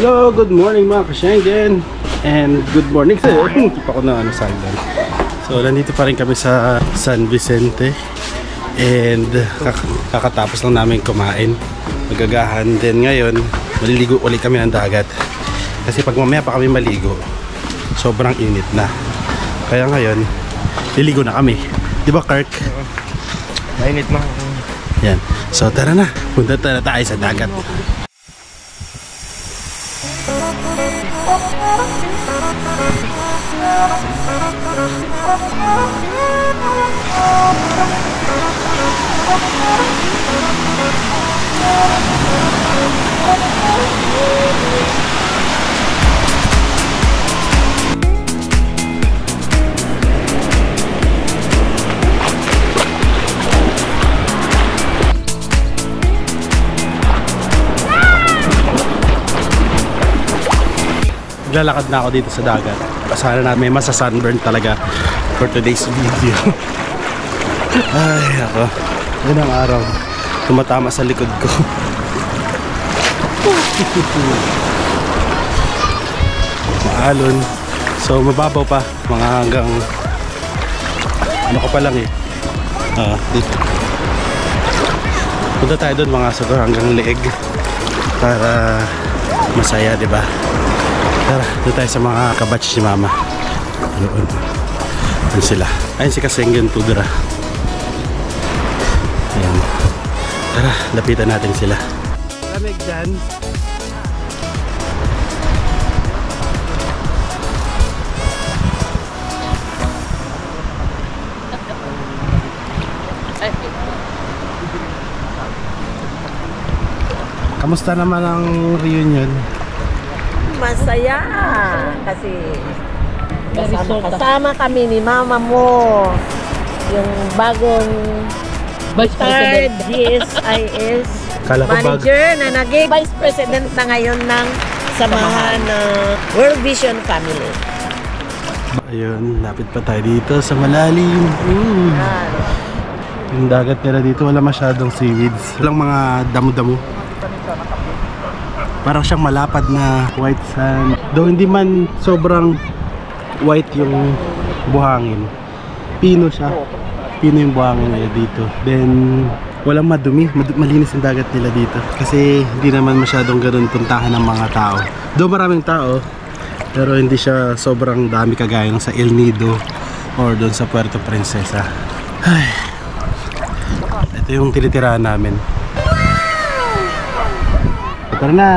Hello, good morning mga ka-Schengen. And good morning sa'yo. Hindi pa ako na saldan. So, nandito pa rin kami sa San Vicente. And kakatapos lang namin kumain. Magagahan din ngayon. Maliligo ulit kami ng dagat. Kasi pag mamaya pa kami maligo, sobrang init na. Kaya ngayon, liligo na kami. Di ba, Kirk? Mainit na. Yan. So, tara na. Punta na tayo sa dagat. Lalakad na ako dito sa dagat. Sana na may masa-sunburn talaga for today's video. Ay, ako. Yan ang araw. Tumatama sa likod ko. Maalon. So, mababaw pa. Mga hanggang ano ko pa lang eh. Dito. Punta tayo doon mga siguro hanggang leeg para masaya, diba? Tara, doon tayo sa mga kabatch ni Mama. Doon. Doon sila. Ayun si Kasenggen Tudra. Ayan. Tara, lapitan natin sila. Lamig dyan. Kamusta naman ang reunion? Masaya kasi kasama kami ni mama mo, yung bagong retired GSIS manager na naging vice president na ngayon ng samahan ng World Vision Family. Ayun, lapit pa tayo dito sa malalim. Yung dagat nila dito wala masyadong seaweeds, walang mga damo-damo. Parang siyang malapad na white sand. Though hindi man sobrang white yung buhangin. Pino siya. Pino yung buhangin nila dito. Then walang madumi. Malinis yung dagat nila dito. Kasi hindi naman masyadong ganun puntahan ng mga tao. Though maraming tao, pero hindi siya sobrang dami kagaya ng sa El Nido or doon sa Puerto Princesa. Ay. Ito yung tinitirahan namin. Tara na!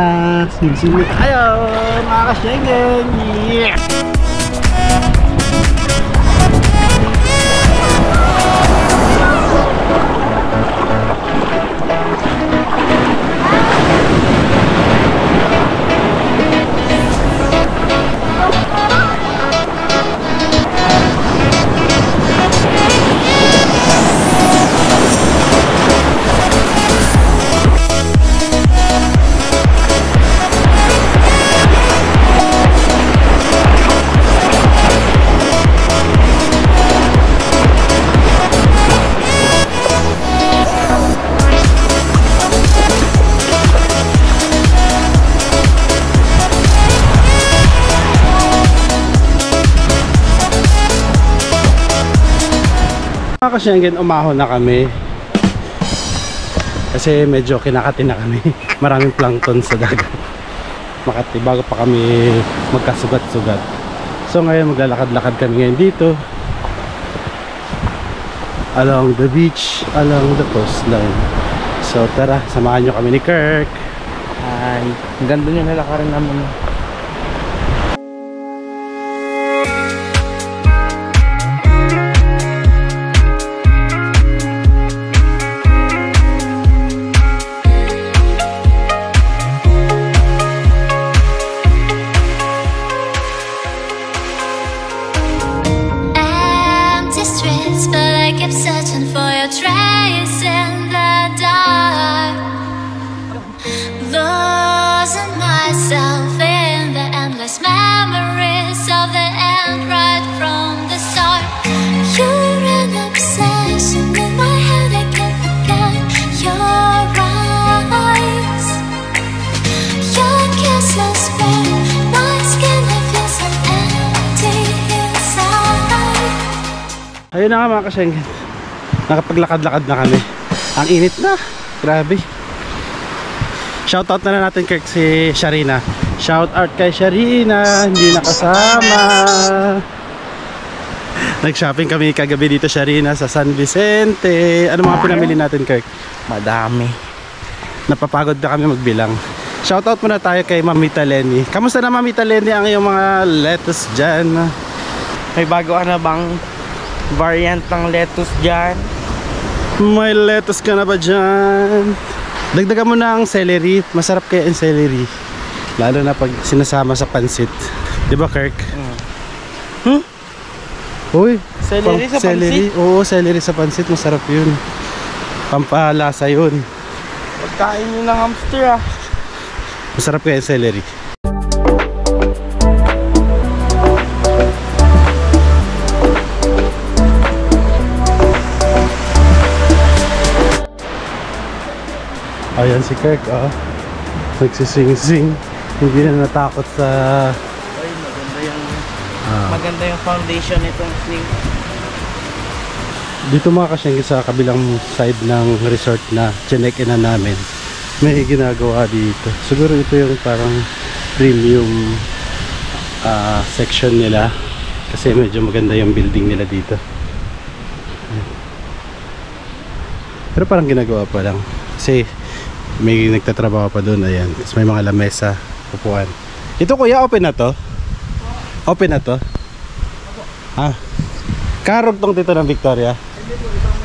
Sini-sini tayo! Mga ka-Schengen! Yeah! Mga ka-Schengen, umahon na kami kasi medyo kinakati na kami. Maraming plankton sa dagat. Makati bago pa kami magkasugat-sugat. So ngayon maglalakad-lakad kami ngayon dito along the beach, along the coastline. So tara, samahan nyo kami ni Kirk. Ay, ang ganda nyo nilakarin naman. Searching for your trace in the dark, losing myself in the endless memories of the end right from the start. You're an obsession in my head, I can't forget your eyes, your kisses. ayun na nga mga kasyenggen. Nakapaglakad-lakad na kami. Ang init na. Grabe. Shoutout na lang natin kay si Sharina. Shoutout kay Sharina. Hindi nakasama. Nag-shopping kami kagabi dito, Sharina, sa San Vicente. Ano mga pinamili natin, Kirk? Madami. Napapagod na kami magbilang. Shoutout muna tayo kay Mamita Lenny. Kamusta na, Mamita Lenny, ang iyong mga lettuce dyan? May bago ka na bang variant ng lettuce dyan? May lettuce ka na ba dyan? Dagdagan mo na ang celery. Masarap kaya yung celery. Lalo na pag sinasama sa pansit. Diba, Kirk? Uy, Celery sa pansit? Oo, celery sa pansit. Masarap yun. Pampalasa yun. Pagkain nyo ng hamster ah. Masarap kaya yung celery. Ayan si Kirk, oh. Nagsising-sing. Hindi na natakot sa... Ay, maganda yung foundation nitong sling. Dito mga kasyengge, sa kabilang side ng resort na chinek-in na namin, may ginagawa dito. Siguro ito yung parang premium section nila, kasi medyo maganda yung building nila dito. Pero parang ginagawa pa lang, kasi may nagtatrabaho pa doon. Ayan, tapos may mga lamesa, upuan. Ito kuya, open na to? Open na to? Ah, karog tong dito ng Victoria.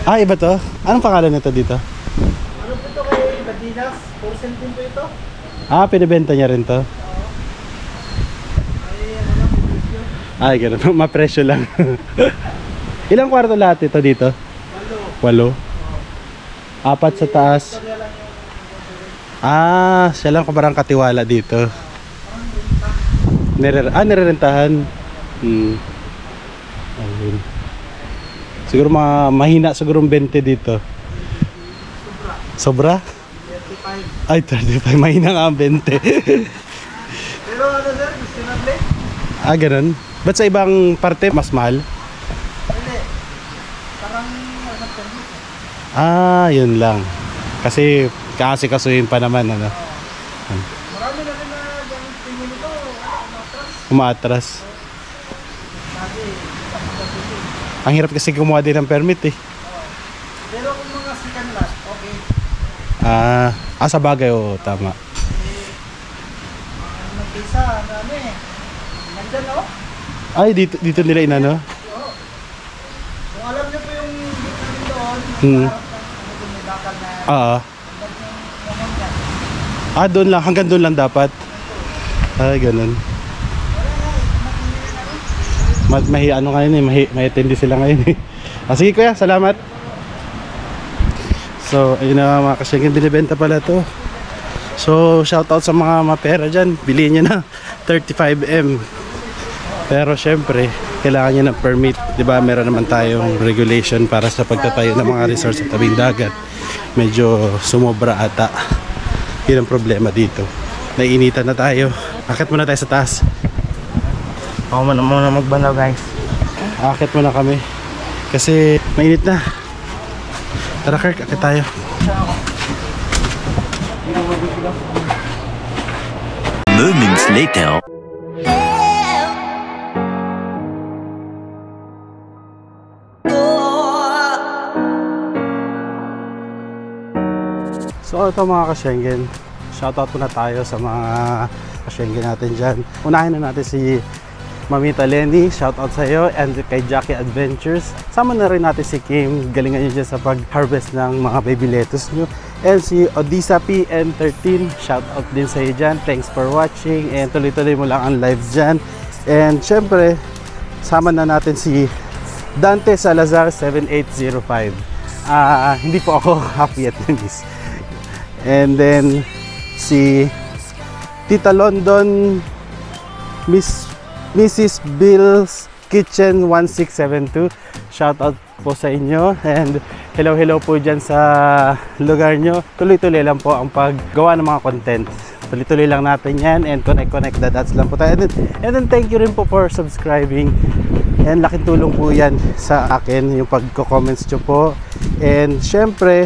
Ah, iba to? Anong pangalan nito dito? Ano po ito kay Badinas? 4 din po ito. Ah, pinibenta niya rin to? Ay, gano'n. Mapresyo lang. Ilang kwarto lahat ito dito? 8. 4 sa taas. Ah, siya lang parang katiwala dito. Nirerentahan. Ayun. Siguro mahina siguro 20 dito. Sobra? 35. Ay, 35. Mahina nga ang 20. Pero ano sir, gusto na play? Ah, ganun. Ba't sa ibang parte mas mahal? Hindi. Parang ano permit. Ah, yun lang. Kasi kasuhin pa naman, ano. Marami na rin na ganun tingin nito. Umaatras. Ang hirap kasi kumuha din ng permit eh. Pero kung mga second lot, okay. Sa bagay, oo, tama. Nag-isa, ano eh. Nandyan o? Ay, dito nila inano? Oo. Kung alam niyo po yung dito rin doon, Hmm. harap ng ano may bakal na Ah, hanggang yung yan. doon lang, hanggang doon lang dapat. Ay, ganun. Ano ngayon eh, may attendee sila ngayon eh. Sige kuya, salamat. So, ayun na mga kasyengge, binibenta pala to. So, shoutout sa mga mapera dyan. Bilihin nyo na 35M. Pero syempre, kailangan nyo ng permit. Diba, meron naman tayong regulation para sa pagtatayo ng mga resort sa tabing dagat. Medyo sumobra ata. Yun ang problema dito. Naiinitan na tayo. Akit muna tayo sa taas. Ako muna magbanaw guys. Akit muna kami kasi mainit na. Tara Kirk, akit tayo. Moments later. So ito mga kasyenggen, shoutout muna tayo sa mga kasyenggen natin dyan. Unahin na natin si Mamita Lenny, shoutout sa iyo, and kay Jackie Adventures. Sama na rin natin si Kim, galingan nyo dyan sa pag-harvest ng mga baby lettuce nyo. And si Odisa PN13, shoutout din sa iyo dyan. Thanks for watching, and tuloy-tuloy mo lang ang live dyan. And syempre, sama na natin si Dante Salazar 7805. Hindi po ako half Vietnamese. And then si Tita London, Mrs. Bill's Kitchen 1672, shout out po sa inyo, and hello po dyan sa lugar nyo. Tuloy-tuloy lang po ang paggawa ng mga content. tuloy-tuloy lang natin yan and connect the dots lang po tayo. And then thank you rin po for subscribing. And laking tulong po yan sa akin, yung pagko-comments nyo po. And syempre,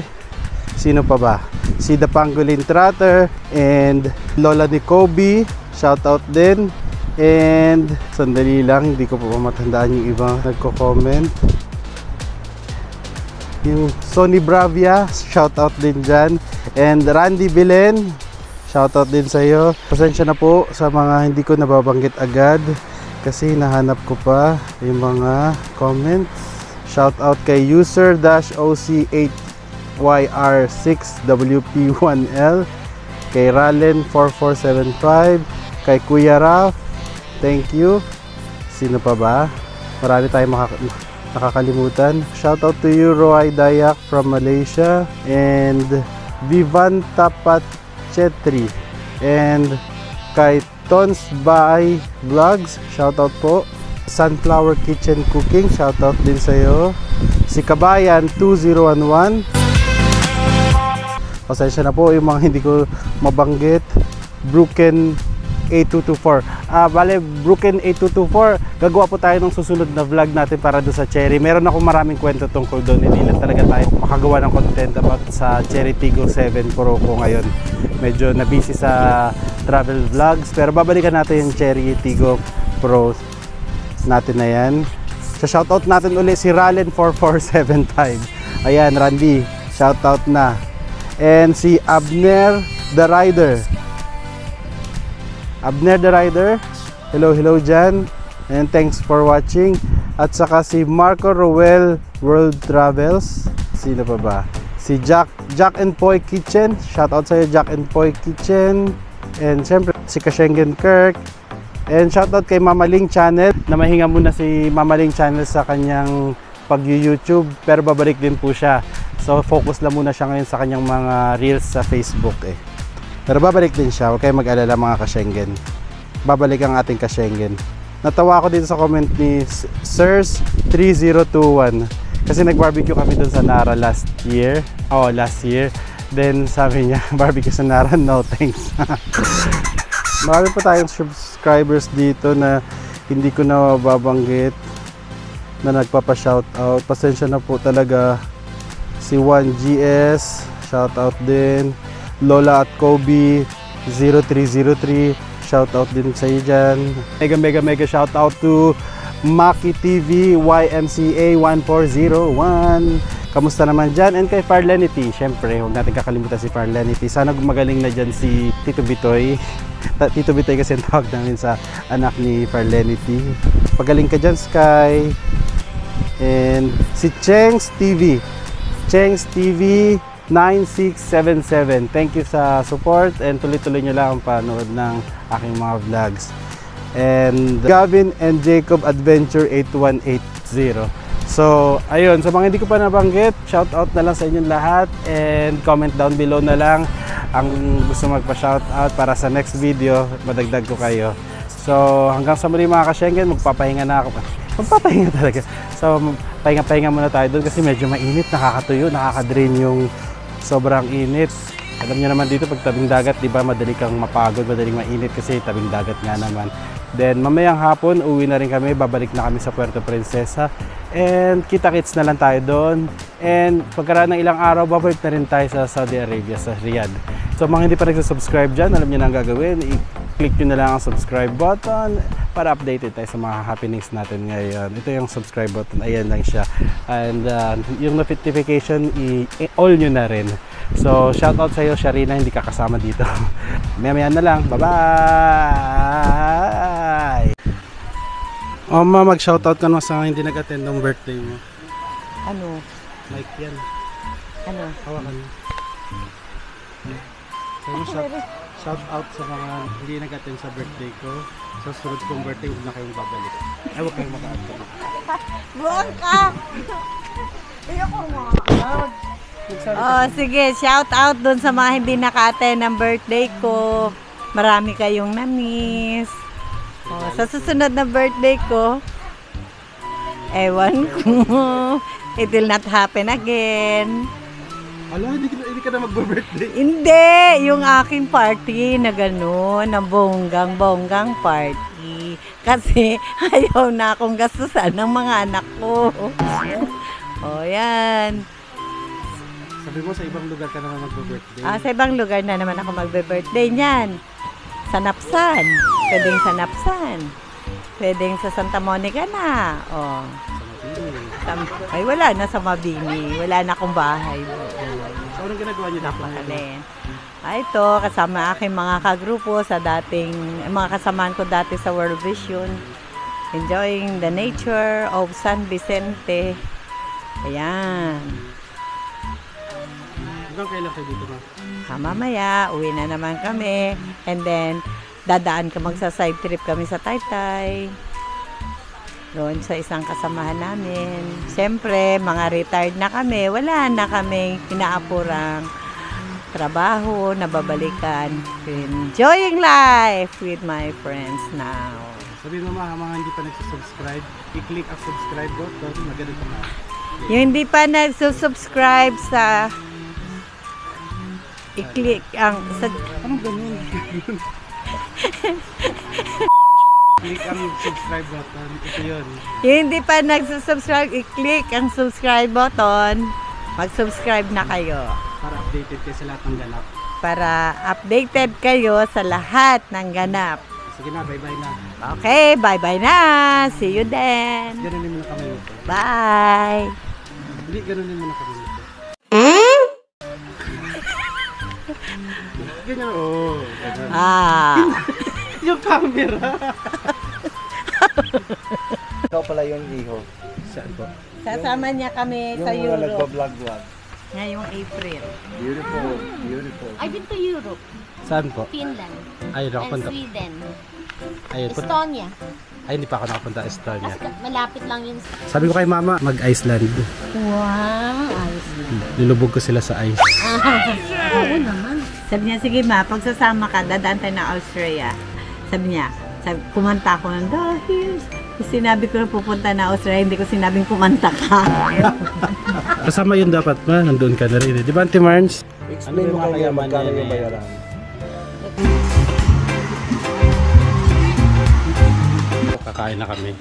sino pa ba? Si The Pangolin Trotter and Lola ni Kobe, shout out din. And sandali lang, hindi ko po matandaan yung ibang nagko-comment. Yung Sony Bravia, shout out din dyan. And Randy Belen, shout out din sa iyo. Pasensya na po sa mga hindi ko nababanggit agad kasi nahanap ko pa yung mga comments. Shout out kay user-OC8YR6WP1L, kay Ralen4475, kay Kuya Raf, thank you. Sino pa ba? Marami tayong nakakalimutan. Shout out to you, Roy Dayak from Malaysia, and Vivan Tapat Chetri, and kay Tons by Vlogs, shout out po. Sunflower Kitchen Cooking, shout out din sa iyo. Si Kabayan 2011, pasensya na po yung mga hindi ko mabanggit. Broken 8224. Bale, Broken 8224, gagawa po tayo ng susunod na vlog natin para doon sa Cherry. Meron ako maraming kwento tungkol doon. Hindi lang talaga tayo makagawa ng content about sa Cherry Tiggo 7 Pro ko ngayon. Medyo na-busy sa travel vlogs, pero babalikan natin yung Cherry Tiggo Pro natin na yan. Sa shoutout natin ulit si Ralen4475. Ayan, Randy, shoutout na. And si Abner the Rider. Abner the Rider, hello dyan, and thanks for watching. At saka si Marco Roel World Travels. Sino pa ba? Si Jack and Poy Kitchen, shout out sa iyo, Jack and Poy Kitchen. And syempre si Kashengen Kirk. And shout out kay Mamaling Channel, na mahinga muna si Mamaling Channel sa kanyang pag-YouTube, pero babalik din po siya. So focus lang muna siya ngayon sa kanyang mga reels sa Facebook Pero babalik din siya, huwag kayo mag-alala mga ka-Schengen. Babalik ang ating ka-Schengen. Natawa ako dito sa comment ni Sirs3021 kasi nag-barbecue kami dun sa Nara last year. Then sabi niya, barbecue sa Nara, no thanks. Marami pa tayong subscribers dito na hindi ko na babanggit na nagpapa-shoutout. Pasensya na po talaga. Si 1GS, shoutout din. Lola at Kobe 0303, shoutout din sa iyo dyan. Mega shoutout to Maki TV YMCA 1401. Kamusta naman dyan? And kay Farlenity, syempre huwag natin kakalimutan si Farlenity. Sana gumagaling na dyan si Tito Bitoy. Tito Bitoy kasi ang tawag namin sa anak ni Farlenity. Pagaling ka dyan, Sky. And si Chengs TV 9677, thank you sa support and tuloy-tuloy nyo lang ang panood ng aking mga vlogs. And Gavin and Jacob Adventure 8180. So ayun, sa mga hindi ko pa nabanggit, shout out na lang sa inyong lahat and comment down below na lang ang gusto magpa-shout out para sa next video, madagdag ko kayo. So hanggang sa muli mga ka-Schengen, magpapahinga na ako. Magpapahinga talaga. So pahinga muna tayo doon kasi medyo mainit, nakakatuyo, nakaka-drain yung sobrang init. Alam niyo naman dito pag tabing dagat, di ba, madali kang mapagod, madaling mainit kasi tabing dagat nga naman. Then mamayang hapon, uwi na rin kami, babalik na kami sa Puerto Princesa. And kita-kits na lang tayo doon. And pagkaraan ng ilang araw, babalik na rin tayo sa Saudi Arabia, sa Riyadh. So mga hindi pa nagsasubscribe dyan, alam niyo na ang gagawin. I-click nyo na lang ang subscribe button para updated tayo sa mga happenings natin ngayon. Ito yung subscribe button, ayan lang siya. And yung notification, i-all nyo na rin. So shoutout sa iyo, Sharina, hindi ka kasama dito. Maya na lang, bye-bye! Ma, mag-shoutout ka na sa hindi nag-attend ng birthday mo. Ano? Like yan. Ano? Hawakan mo. Shout out sa mga hindi nag-attend sa birthday ko. Sa sunod kong birthday, huwag na kayong babalik. Ay, huwag kayong maka-attend. Buwan ka! Ayoko mo. Oh, sige, shout out dun sa mga hindi naka-attend ng birthday ko. Marami kayong na-miss. Oh, sa susunod na birthday ko, ewan ko. It will not happen again. Ala, hindi ka na magbe-birthday. Hindi, yung aking party na gano'n, na bonggang party. Kasi ayaw na akong gastusan ng mga anak ko. O, yan. Sabi mo, sa ibang lugar ka naman magbe-birthday. Sa ibang lugar na naman ako magbe-birthday niyan. Sa Napsan. Pwedeng sa Napsan. Pwedeng sa Santa Monica na. O. Ay, wala na sa Mabini. Wala na akong bahay. So, anong ginagawa niyo dito? Ito, kasama aking mga kagrupo sa dating, mga kasamaan ko dati sa World Vision. Enjoying the nature of San Vicente. Ayan. Hanggang kailan kayo dito, ma? Mamaya, uwi na naman kami. And then, dadaan ka magsa-side trip kami sa Taytay. Doon sa isang kasamahan namin. Siyempre, mga retired na kami. Wala na kaming inaapurang trabaho na babalikan. Enjoying life with my friends now. Sabi mo, mga hindi pa nagsusubscribe, i-click ang subscribe button. Maganda na. Yung hindi pa nagsusubscribe sa i-click ang Anong ganun? Click ang subscribe button. Ito yun. yung hindi pa nagsusubscribe, i-click ang subscribe button. Mag-subscribe na kayo. Para updated kayo sa lahat ng ganap. Para updated kayo sa lahat ng ganap. Sige na, bye-bye na. Okay, bye-bye na. See you then. Ganunin mo na kami ito. Bye. Hindi, ganunin mo na kami ito. Ganyan, oh. Ganyan. Yung camera. Ikaw pala yung iho. Saan po? Kasama niya kami sa Yung mga Europe nagbablog-vlog. ngayong April. Beautiful, beautiful. I've been to Europe, Saan po? Finland, Ayun, and nakapunta. Sweden, Ayun po. Estonia. Ay, hindi pa ako nakapunta sa Estonia. Kasi malapit lang yun. Sabi ko kay mama, mag-Iceland. Wow, Iceland. Lulubog ko sila sa ice. Oo naman. Sabi niya, sige ma, pagsasama ka, dadaan tayo na Austria. Sabi niya, kumanta ako ng dahil. Sinabi ko na pupunta na Austria, hindi ko sinabing kumanta ka. Kasama yun dapat ma, nandun ka na rin. Di ba, Auntie Marns? Explain mo kaya magkano yung bayaran. Kakain na kami.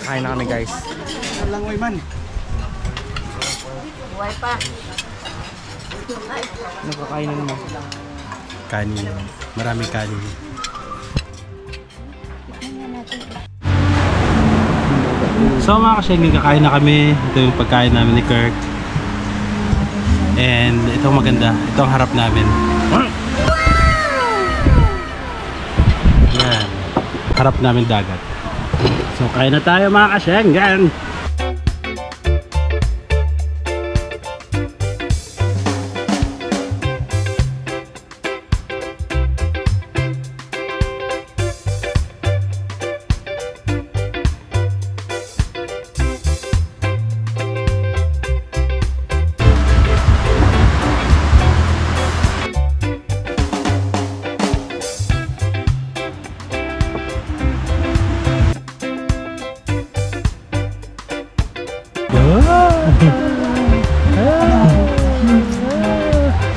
Kain na kami guys. Langoy man. Buhay pa. Nagkakain na naman. Kanin. Maraming kanin. So mga kasyengin, kakain na kami. Ito yung pagkain namin ni Kirk. And ito maganda. Ito ang harap namin. Yan. Harap namin dagat. So kain na tayo mga kasyengin.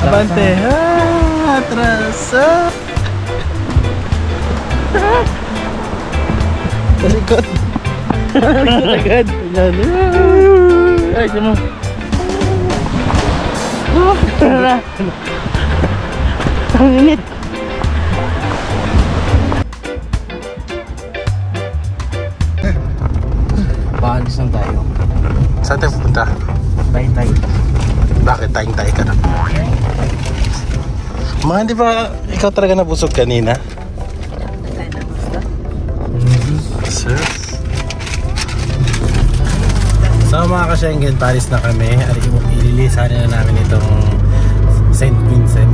Abante! Atraso! Talikot! Talikot agad! Ay, mo! Ang init! Paalis lang tayo. Saan tayo pupunta? Taytay. Bakit tayong-tayo ka na? Ma, di ba ikaw talaga nabusog kanina? Sir? So mga kasyengin, palis na kami. Ililisanin na namin itong St. Vincent,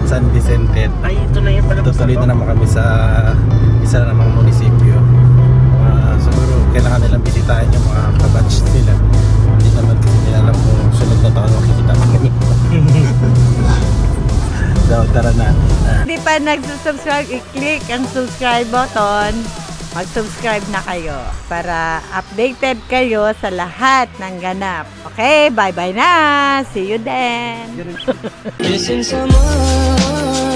San Vicente. Ay, ito na yun pala. Tutuloy na naman kami sa isa na namang munisipyo. Siguro kailangan nilang bisitahin yung mga kabatch nila. Hindi naman nila alam kung sunod na taon makikita kami. pa nagsusubscribe, i-click ang subscribe button. Mag-subscribe na kayo para updated kayo sa lahat ng ganap. Okay, bye-bye na! See you then! Missing someone